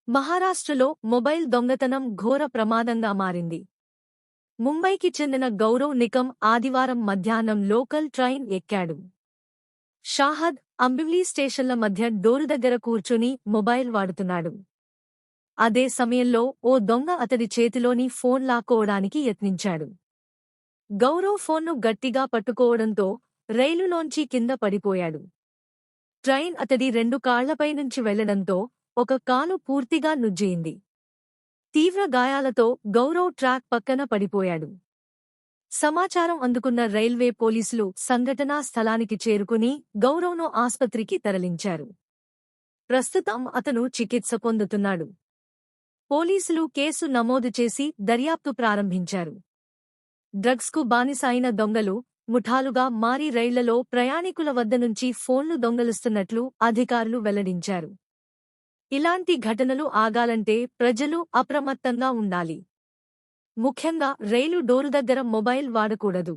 మహారాష్ట్రలో మొబైల్ దొంగతనం ఘోర ప్రమాదంగా మారింది. ముంబైకి చెందిన గౌరవ్ నికమ్ ఆదివారం మధ్యాహ్నం లోకల్ ట్రైన్ ఎక్కాడు. షాహద్, అంబివ్లీ స్టేషన్ల మధ్య డోరు దగ్గర కూర్చుని మొబైల్ వాడుతున్నాడు. అదే సమయంలో ఓ దొంగ అతడి చేతిలోని ఫోన్ లాక్కోవడానికి యత్నించాడు. గౌరవ్ ఫోన్ను గట్టిగా పట్టుకోవడంతో రైలులోంచి కింద పడిపోయాడు. ట్రైన్ అతడి రెండు కాళ్లపైనుంచి వెళ్లడంతో ఒక కాలు పూర్తిగా నుజ్జయింది. తీవ్ర గాయాలతో గౌరవ్ ట్రాక్ పక్కన పడిపోయాడు. సమాచారం అందుకున్న రైల్వే పోలీసులు సంఘటనా స్థలానికి చేరుకుని గౌరవ్ను ఆస్పత్రికి తరలించారు. ప్రస్తుతం అతను చికిత్స పొందుతున్నాడు. పోలీసులు కేసు నమోదు చేసి దర్యాప్తు ప్రారంభించారు. డ్రగ్స్కు బానిసైన దొంగలు ముఠాలుగా మారి రైళ్లలో ప్రయాణికుల వద్ద నుంచి ఫోన్లు దొంగలిస్తున్నట్లు అధికారులు వెల్లడించారు. ఇలాంటి ఘటనలు ఆగాలంటే ప్రజలు అప్రమత్తంగా ఉండాలి. ముఖ్యంగా రైలు డోరు దగ్గర మొబైల్ వాడకూడదు.